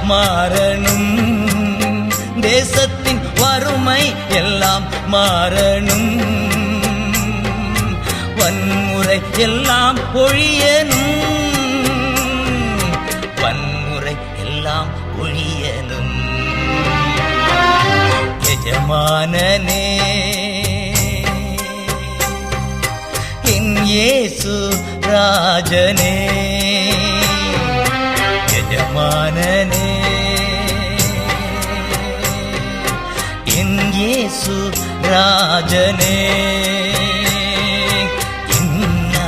மாறணும், தேசத்தின் வறுமை எல்லாம் மாறணும், வன்முறை எல்லாம் ஒழியணும், வன்முறை எல்லாம் ஒழியணும். எஜமானனே என் இயேசு ராஜனே, எஜமானனே என் இயேசு ராஜனே.